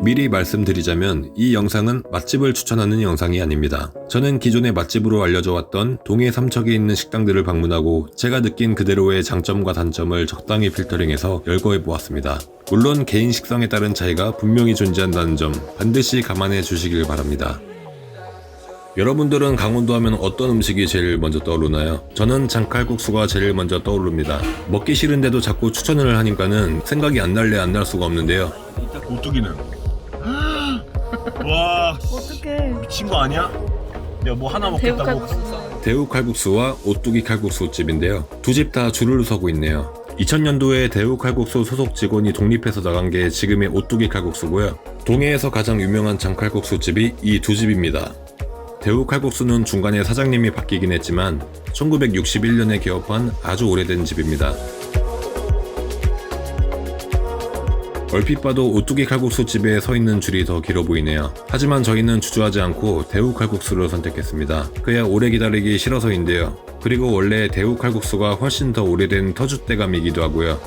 미리 말씀드리자면 이 영상은 맛집을 추천하는 영상이 아닙니다. 저는 기존의 맛집으로 알려져 왔던 동해 삼척에 있는 식당들을 방문하고 제가 느낀 그대로의 장점과 단점을 적당히 필터링해서 열거해 보았습니다. 물론 개인 식성에 따른 차이가 분명히 존재한다는 점 반드시 감안해 주시길 바랍니다. 여러분들은 강원도 하면 어떤 음식이 제일 먼저 떠오르나요? 저는 장칼국수가 제일 먼저 떠오릅니다. 먹기 싫은데도 자꾸 추천을 하니까는 생각이 안 날래 안 날 수가 없는데요. 오뚜기는 와 어떡해. 미친 거 아니야? 내가 뭐 하나 대우 먹겠다고. 칼국수. 대우 칼국수와 오뚜기 칼국수집인데요. 두 집 다 줄을 서고 있네요. 2000년도에 대우 칼국수 소속 직원이 독립해서 나간 게 지금의 오뚜기 칼국수고요. 동해에서 가장 유명한 장칼국수집이 이 두 집입니다. 대우 칼국수는 중간에 사장님이 바뀌긴 했지만 1961년에 개업한 아주 오래된 집입니다. 얼핏 봐도 오뚜기 칼국수 집에 서 있는 줄이 더 길어 보이네요. 하지만 저희는 주저하지 않고 대우 칼국수를 선택했습니다. 그야 오래 기다리기 싫어서인데요. 그리고 원래 대우 칼국수가 훨씬 더 오래된 터줏대감이기도 하고요.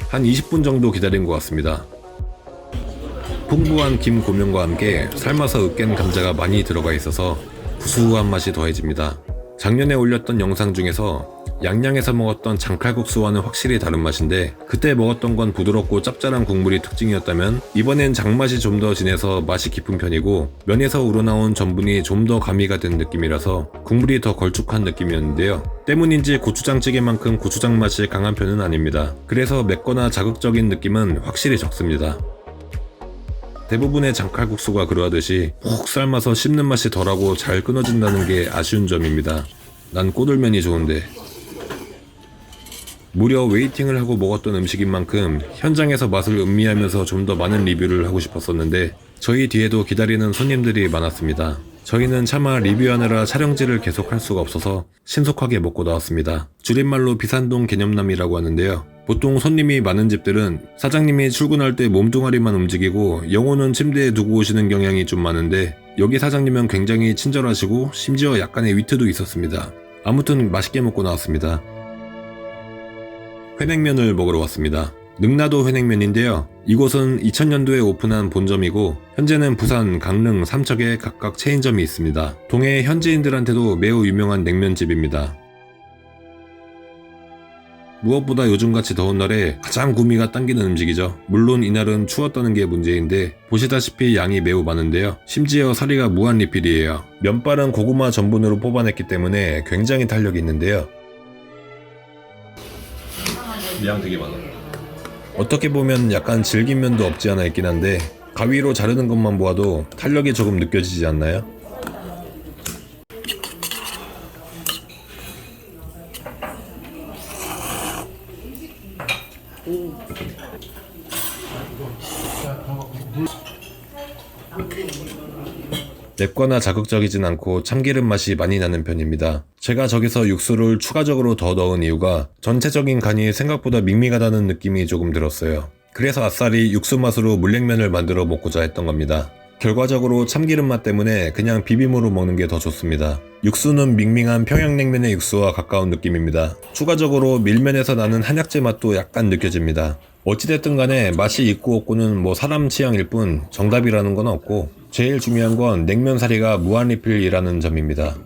한 20분 정도 기다린 것 같습니다. 풍부한 김 고명과 함께 삶아서 으깬 감자가 많이 들어가 있어서 구수한 맛이 더해집니다. 작년에 올렸던 영상 중에서 양양에서 먹었던 장칼국수와는 확실히 다른 맛인데 그때 먹었던 건 부드럽고 짭짤한 국물이 특징이었다면 이번엔 장맛이 좀 더 진해서 맛이 깊은 편이고 면에서 우러나온 전분이 좀 더 가미가 된 느낌이라서 국물이 더 걸쭉한 느낌이었는데요. 때문인지 고추장찌개만큼 고추장 맛이 강한 편은 아닙니다. 그래서 맵거나 자극적인 느낌은 확실히 적습니다. 대부분의 장칼국수가 그러하듯이 푹 삶아서 씹는 맛이 덜하고 잘 끊어진다는 게 아쉬운 점입니다. 난 꼬들면이 좋은데. 무려 웨이팅을 하고 먹었던 음식인 만큼 현장에서 맛을 음미하면서 좀 더 많은 리뷰를 하고 싶었었는데 저희 뒤에도 기다리는 손님들이 많았습니다. 저희는 차마 리뷰하느라 촬영지를 계속 할 수가 없어서 신속하게 먹고 나왔습니다. 줄임말로 비산동 개념남이라고 하는데요. 보통 손님이 많은 집들은 사장님이 출근할 때 몸뚱아리만 움직이고 영혼은 침대에 두고 오시는 경향이 좀 많은데 여기 사장님은 굉장히 친절하시고 심지어 약간의 위트도 있었습니다. 아무튼 맛있게 먹고 나왔습니다. 회냉면을 먹으러 왔습니다. 능라도 회냉면인데요. 이곳은 2000년도에 오픈한 본점이고 현재는 부산, 강릉, 삼척에 각각 체인점이 있습니다. 동해 현지인들한테도 매우 유명한 냉면집입니다. 무엇보다 요즘같이 더운 날에 가장 구미가 당기는 음식이죠. 물론 이날은 추웠다는 게 문제인데 보시다시피 양이 매우 많은데요. 심지어 사리가 무한 리필이에요. 면발은 고구마 전분으로 뽑아냈기 때문에 굉장히 탄력이 있는데요. 양 되게 많아. 어떻게 보면 약간 질긴 면도 없지 않아 있긴 한데 가위로 자르는 것만 보아도 탄력이 조금 느껴지지 않나요? 맵거나 자극적이진 않고 참기름 맛이 많이 나는 편입니다. 제가 저기서 육수를 추가적으로 더 넣은 이유가 전체적인 간이 생각보다 밍밍하다는 느낌이 조금 들었어요. 그래서 아싸리 육수 맛으로 물냉면을 만들어 먹고자 했던 겁니다. 결과적으로 참기름 맛 때문에 그냥 비빔으로 먹는 게 더 좋습니다. 육수는 밍밍한 평양냉면의 육수와 가까운 느낌입니다. 추가적으로 밀면에서 나는 한약재 맛도 약간 느껴집니다. 어찌됐든 간에 맛이 있고 없고는 뭐 사람 취향일 뿐 정답이라는 건 없고 제일 중요한 건 냉면 사리가 무한리필이라는 점입니다.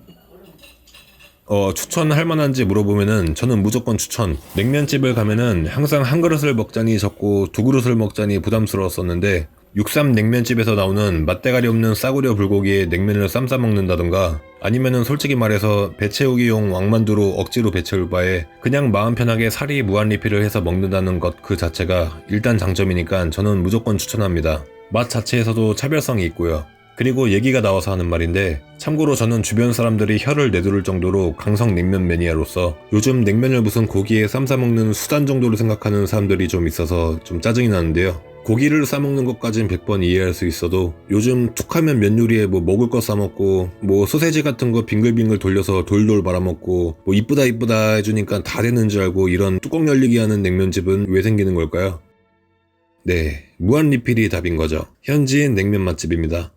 추천할 만한지 물어보면은 저는 무조건 추천. 냉면집을 가면은 항상 한 그릇을 먹자니 적고 두 그릇을 먹자니 부담스러웠었는데 63 냉면집에서 나오는 맛대가리 없는 싸구려 불고기에 냉면을 쌈싸 먹는다던가 아니면은 솔직히 말해서 배 채우기용 왕만두로 억지로 배 채울 바에 그냥 마음 편하게 사리 무한 리필을 해서 먹는다는 것 그 자체가 일단 장점이니까 저는 무조건 추천합니다. 맛 자체에서도 차별성이 있고요. 그리고 얘기가 나와서 하는 말인데 참고로 저는 주변 사람들이 혀를 내두를 정도로 강성 냉면 매니아로서 요즘 냉면을 무슨 고기에 쌈싸 먹는 수단 정도로 생각하는 사람들이 좀 있어서 좀 짜증이 나는데요. 고기를 싸먹는 것까진 100번 이해할 수 있어도 요즘 툭하면 면 요리에 뭐 먹을 거 싸먹고 뭐 소세지 같은 거 빙글빙글 돌려서 돌돌 말아먹고 뭐 이쁘다 해주니까 다 되는 줄 알고 이런 뚜껑 열리게 하는 냉면집은 왜 생기는 걸까요? 네, 무한 리필이 답인 거죠. 현지인 냉면 맛집입니다.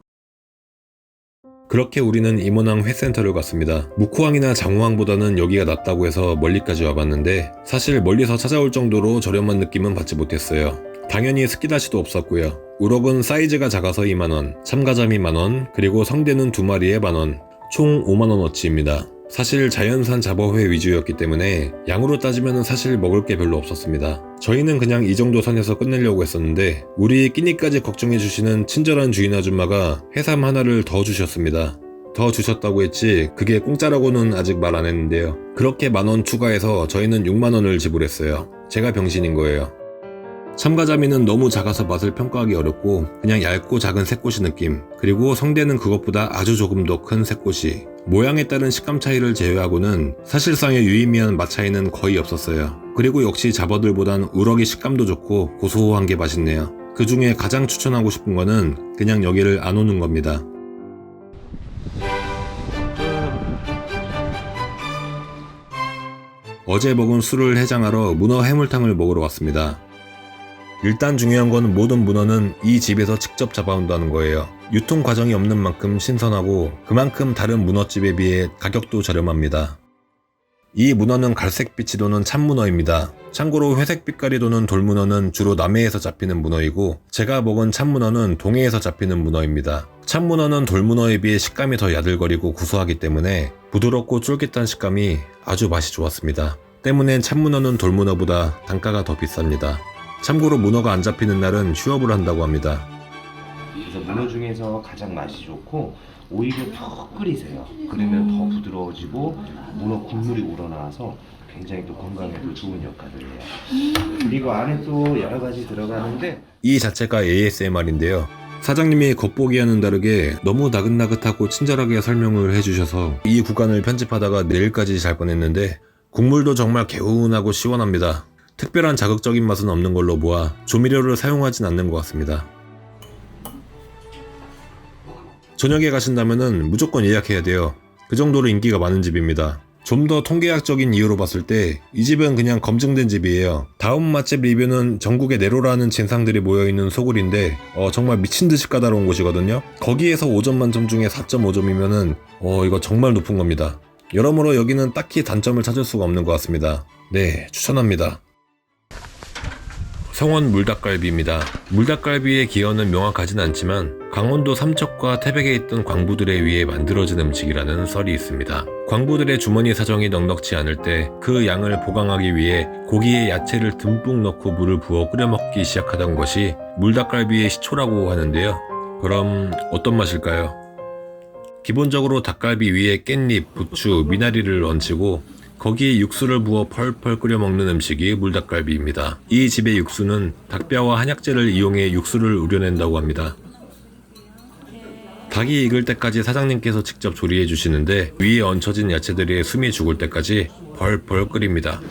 그렇게 우리는 임원항 회센터를 갔습니다. 묵호항이나 장호항보다는 여기가 낫다고 해서 멀리까지 와봤는데 사실 멀리서 찾아올 정도로 저렴한 느낌은 받지 못했어요. 당연히 스키다시도 없었고요. 우럭은 사이즈가 작아서 2만원, 참가자미 만원, 그리고 성대는 2마리에 만원, 총 5만원어치입니다. 사실 자연산 잡어회 위주였기 때문에 양으로 따지면 사실 먹을 게 별로 없었습니다. 저희는 그냥 이 정도 선에서 끝내려고 했었는데 우리 끼니까지 걱정해주시는 친절한 주인 아줌마가 해삼 하나를 더 주셨습니다. 더 주셨다고 했지 그게 공짜라고는 아직 말 안 했는데요. 그렇게 만원 추가해서 저희는 6만원을 지불했어요. 제가 병신인 거예요. 참가자미는 너무 작아서 맛을 평가하기 어렵고 그냥 얇고 작은 새꼬시 느낌, 그리고 성대는 그것보다 아주 조금 더 큰 새꼬시, 모양에 따른 식감 차이를 제외하고는 사실상의 유의미한 맛 차이는 거의 없었어요. 그리고 역시 잡어들보단 우럭이 식감도 좋고 고소한 게 맛있네요. 그 중에 가장 추천하고 싶은 거는 그냥 여기를 안 오는 겁니다. 어제 먹은 술을 해장하러 문어 해물탕을 먹으러 왔습니다. 일단 중요한 건 모든 문어는 이 집에서 직접 잡아온다는 거예요. 유통 과정이 없는 만큼 신선하고 그만큼 다른 문어집에 비해 가격도 저렴합니다. 이 문어는 갈색빛이 도는 참문어입니다. 참고로 회색 빛깔이 도는 돌문어는 주로 남해에서 잡히는 문어이고 제가 먹은 참문어는 동해에서 잡히는 문어입니다. 참문어는 돌문어에 비해 식감이 더 야들거리고 구수하기 때문에 부드럽고 쫄깃한 식감이 아주 맛이 좋았습니다. 때문에 참문어는 돌문어보다 단가가 더 비쌉니다. 참고로 문어가 안 잡히는 날은 휴업을 한다고 합니다. 그래서 문어 중에서 가장 맛이 좋고 오히려 푹 끓이세요. 그러면 더 부드러워지고 문어 국물이 우러나와서 굉장히 또 건강에도 좋은 역할을 해요. 그리고 안에 또 여러 가지 들어가는데 이 자체가 ASMR인데요. 사장님이 겉보기와는 다르게 너무 나긋나긋하고 친절하게 설명을 해주셔서 이 구간을 편집하다가 내일까지 잘 뻔했는데 국물도 정말 개운하고 시원합니다. 특별한 자극적인 맛은 없는 걸로 보아 조미료를 사용하진 않는 것 같습니다. 저녁에 가신다면은 무조건 예약해야 돼요. 그 정도로 인기가 많은 집입니다. 좀 더 통계학적인 이유로 봤을 때 이 집은 그냥 검증된 집이에요. 다음 맛집 리뷰는 전국에 네로라는 진상들이 모여있는 소굴인데 정말 미친듯이 까다로운 곳이거든요. 거기에서 5점 만점 중에 4.5점이면은 이거 정말 높은 겁니다. 여러모로 여기는 딱히 단점을 찾을 수가 없는 것 같습니다. 네, 추천합니다. 성원 물닭갈비입니다. 물닭갈비의 기원은 명확하진 않지만 강원도 삼척과 태백에 있던 광부들에 의해 만들어진 음식이라는 썰이 있습니다. 광부들의 주머니 사정이 넉넉치 않을 때 그 양을 보강하기 위해 고기에 야채를 듬뿍 넣고 물을 부어 끓여 먹기 시작하던 것이 물닭갈비의 시초라고 하는데요. 그럼 어떤 맛일까요? 기본적으로 닭갈비 위에 깻잎, 부추, 미나리를 얹히고 거기에 육수를 부어 펄펄 끓여 먹는 음식이 물닭갈비입니다. 이 집의 육수는 닭뼈와 한약재를 이용해 육수를 우려낸다고 합니다. 닭이 익을 때까지 사장님께서 직접 조리해 주시는데 위에 얹혀진 야채들이 숨이 죽을 때까지 펄펄 끓입니다.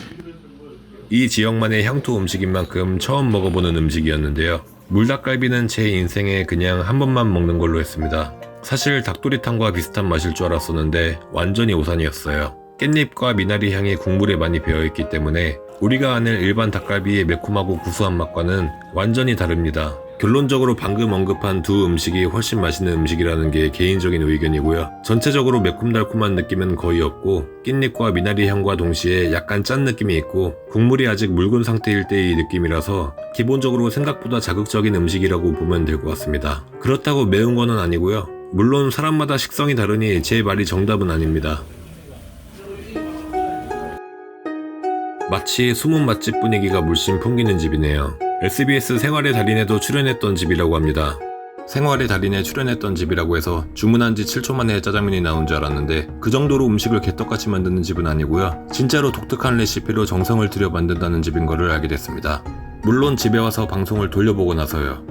이 지역만의 향토 음식인 만큼 처음 먹어보는 음식이었는데요. 물닭갈비는 제 인생에 그냥 한 번만 먹는 걸로 했습니다. 사실 닭도리탕과 비슷한 맛일 줄 알았었는데 완전히 오산이었어요. 깻잎과 미나리 향이 국물에 많이 배어있기 때문에 우리가 아는 일반 닭갈비의 매콤하고 구수한 맛과는 완전히 다릅니다. 결론적으로 방금 언급한 두 음식이 훨씬 맛있는 음식이라는 게 개인적인 의견이고요. 전체적으로 매콤달콤한 느낌은 거의 없고 깻잎과 미나리 향과 동시에 약간 짠 느낌이 있고 국물이 아직 묽은 상태일 때의 느낌이라서 기본적으로 생각보다 자극적인 음식이라고 보면 될 것 같습니다. 그렇다고 매운 거는 아니고요. 물론 사람마다 식성이 다르니 제 말이 정답은 아닙니다. 마치 숨은 맛집 분위기가 물씬 풍기는 집이네요. SBS 생활의 달인에도 출연했던 집이라고 합니다. 생활의 달인에 출연했던 집이라고 해서 주문한 지 7초 만에 짜장면이 나온 줄 알았는데 그 정도로 음식을 개떡같이 만드는 집은 아니고요. 진짜로 독특한 레시피로 정성을 들여 만든다는 집인 거를 알게 됐습니다. 물론 집에 와서 방송을 돌려보고 나서요.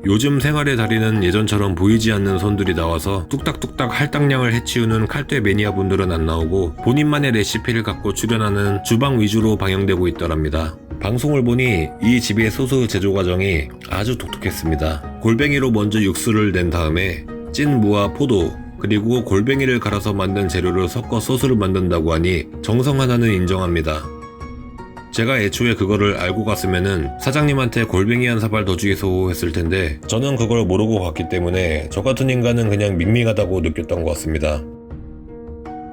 요즘 생활의 달인은 예전처럼 보이지 않는 손들이 나와서 뚝딱뚝딱 할당량을 해치우는 칼퇴 매니아 분들은 안 나오고 본인만의 레시피를 갖고 출연하는 주방 위주로 방영되고 있더랍니다. 방송을 보니 이 집의 소스 제조 과정이 아주 독특했습니다. 골뱅이로 먼저 육수를 낸 다음에 찐 무와 포도 그리고 골뱅이를 갈아서 만든 재료를 섞어 소스를 만든다고 하니 정성 하나는 인정합니다. 제가 애초에 그거를 알고 갔으면은 사장님한테 골뱅이 한 사발 더 주이소 했을 텐데 저는 그걸 모르고 갔기 때문에 저 같은 인간은 그냥 밍밍하다고 느꼈던 것 같습니다.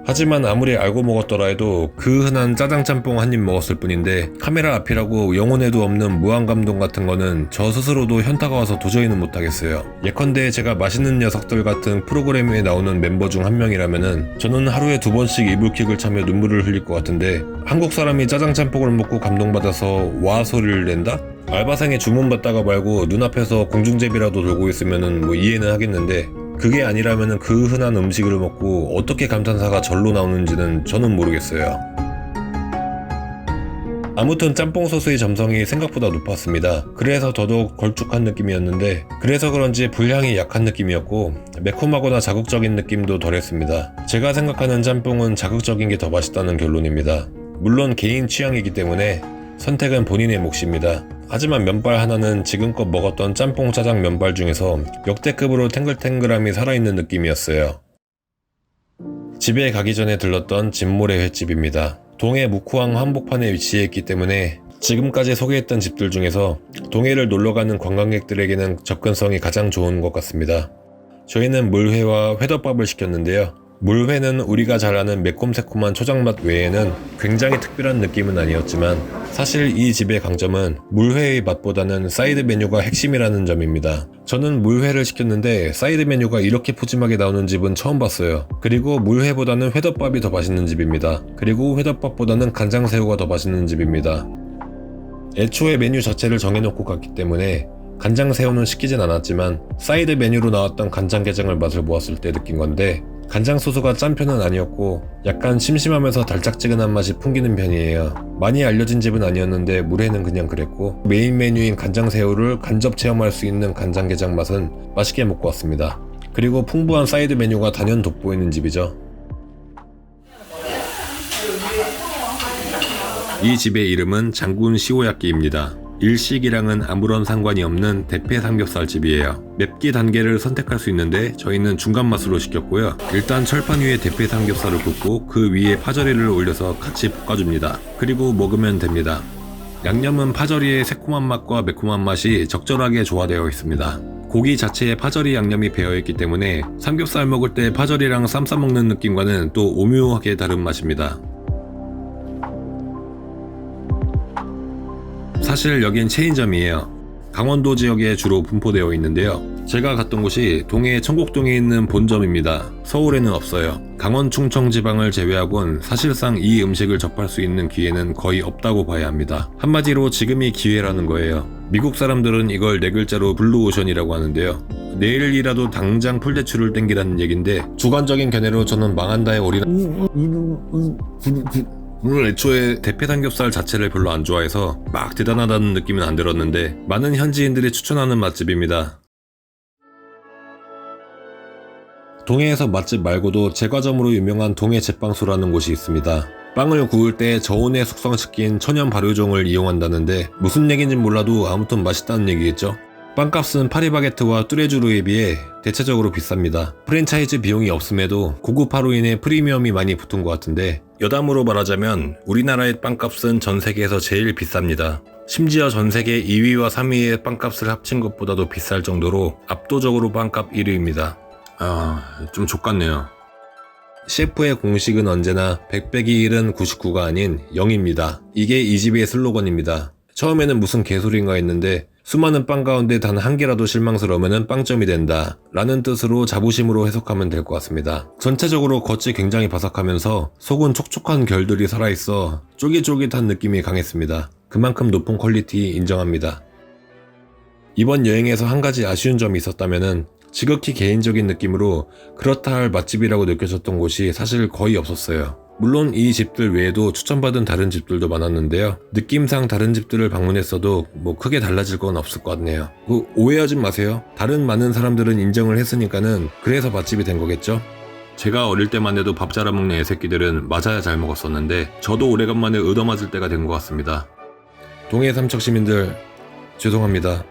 하지만 아무리 알고 먹었더라 해도 그 흔한 짜장 짬뽕 한 입 먹었을 뿐인데 카메라 앞이라고 영혼에도 없는 무한감동 같은 거는 저 스스로도 현타가 와서 도저히는 못하겠어요. 예컨대 제가 맛있는 녀석들 같은 프로그램에 나오는 멤버 중 한 명이라면은 저는 하루에 2번씩 이불킥을 차며 눈물을 흘릴 것 같은데 한국 사람이 짜장 짬뽕을 먹고 감동받아서 와 소리를 낸다? 알바생에 주문받다가 말고 눈앞에서 공중제비라도 돌고 있으면은 뭐 이해는 하겠는데 그게 아니라면은 그 흔한 음식을 먹고 어떻게 감탄사가 절로 나오는지는 저는 모르겠어요. 아무튼 짬뽕 소스의 점성이 생각보다 높았습니다. 그래서 더더욱 걸쭉한 느낌이었는데 그래서 그런지 불향이 약한 느낌이었고 매콤하거나 자극적인 느낌도 덜했습니다. 제가 생각하는 짬뽕은 자극적인 게 더 맛있다는 결론입니다. 물론 개인 취향이기 때문에 선택은 본인의 몫입니다. 하지만 면발 하나는 지금껏 먹었던 짬뽕 짜장 면발 중에서 역대급으로 탱글탱글함이 살아있는 느낌이었어요. 집에 가기 전에 들렀던 진모래 횟집입니다. 동해 묵호항 한복판에 위치해 있기 때문에 지금까지 소개했던 집들 중에서 동해를 놀러가는 관광객들에게는 접근성이 가장 좋은 것 같습니다. 저희는 물회와 회덮밥을 시켰는데요. 물회는 우리가 잘 아는 매콤새콤한 초장맛 외에는 굉장히 특별한 느낌은 아니었지만 사실 이 집의 강점은 물회의 맛보다는 사이드 메뉴가 핵심이라는 점입니다. 저는 물회를 시켰는데 사이드 메뉴가 이렇게 푸짐하게 나오는 집은 처음 봤어요. 그리고 물회보다는 회덮밥이 더 맛있는 집입니다. 그리고 회덮밥보다는 간장새우가 더 맛있는 집입니다. 애초에 메뉴 자체를 정해놓고 갔기 때문에 간장새우는 시키진 않았지만 사이드 메뉴로 나왔던 간장게장을 맛을 보았을 때 느낀 건데 간장 소스가 짠 편은 아니었고 약간 심심하면서 달짝지근한 맛이 풍기는 편이에요. 많이 알려진 집은 아니었는데 물회는 그냥 그랬고 메인 메뉴인 간장새우를 간접 체험할 수 있는 간장게장 맛은 맛있게 먹고 왔습니다. 그리고 풍부한 사이드 메뉴가 단연 돋보이는 집이죠. 이 집의 이름은 장군 시오야끼입니다. 일식이랑은 아무런 상관이 없는 대패 삼겹살집이에요. 맵기 단계를 선택할 수 있는데 저희는 중간 맛으로 시켰고요. 일단 철판 위에 대패 삼겹살을 굽고 그 위에 파절이를 올려서 같이 볶아줍니다. 그리고 먹으면 됩니다. 양념은 파절이의 새콤한 맛과 매콤한 맛이 적절하게 조화되어 있습니다. 고기 자체에 파절이 양념이 배어있기 때문에 삼겹살 먹을 때 파절이랑 쌈 싸먹는 느낌과는 또 오묘하게 다른 맛입니다. 사실 여긴 체인점이에요. 강원도 지역에 주로 분포되어 있는데요. 제가 갔던 곳이 동해 청곡동에 있는 본점입니다. 서울에는 없어요. 강원 충청 지방을 제외하곤 사실상 이 음식을 접할 수 있는 기회는 거의 없다고 봐야 합니다. 한마디로 지금이 기회라는 거예요. 미국 사람들은 이걸 4글자로 블루오션이라고 하는데요. 내일이라도 당장 풀대출을 땡기라는 얘긴데 주관적인 견해로 저는 망한다에 물론 애초에 대패 삼겹살 자체를 별로 안 좋아해서 막 대단하다는 느낌은 안 들었는데 많은 현지인들이 추천하는 맛집입니다. 동해에서 맛집 말고도 제과점으로 유명한 동해 제빵소라는 곳이 있습니다. 빵을 구울 때 저온에 숙성시킨 천연 발효종을 이용한다는데 무슨 얘기인진 몰라도 아무튼 맛있다는 얘기겠죠? 빵값은 파리바게트와 뚜레쥬르에 비해 대체적으로 비쌉니다. 프랜차이즈 비용이 없음에도 고급화로 인해 프리미엄이 많이 붙은 것 같은데 여담으로 말하자면 우리나라의 빵값은 전 세계에서 제일 비쌉니다. 심지어 전 세계 2위와 3위의 빵값을 합친 것보다도 비쌀 정도로 압도적으로 빵값 1위입니다. 좀 족같네요. 셰프의 공식은 언제나 100 빼기 1은 99가 아닌 0입니다. 이게 이 집의 슬로건입니다. 처음에는 무슨 개소리인가 했는데 수많은 빵 가운데 단 한 개라도 실망스러우면 빵점이 된다 라는 뜻으로 자부심으로 해석하면 될 것 같습니다. 전체적으로 겉이 굉장히 바삭하면서 속은 촉촉한 결들이 살아있어 쫄깃쫄깃한 느낌이 강했습니다. 그만큼 높은 퀄리티 인정합니다. 이번 여행에서 한 가지 아쉬운 점이 있었다면은 지극히 개인적인 느낌으로 그렇다 할 맛집이라고 느껴졌던 곳이 사실 거의 없었어요. 물론 이 집들 외에도 추천받은 다른 집들도 많았는데요. 느낌상 다른 집들을 방문했어도 뭐 크게 달라질 건 없을 것 같네요. 오해하지 마세요. 다른 많은 사람들은 인정을 했으니까는 그래서 맛집이 된 거겠죠? 제가 어릴 때만 해도 밥 잘아먹는 애새끼들은 맞아야 잘 먹었었는데 저도 오래간만에 얻어맞을 때가 된 것 같습니다. 동해 삼척 시민들 죄송합니다.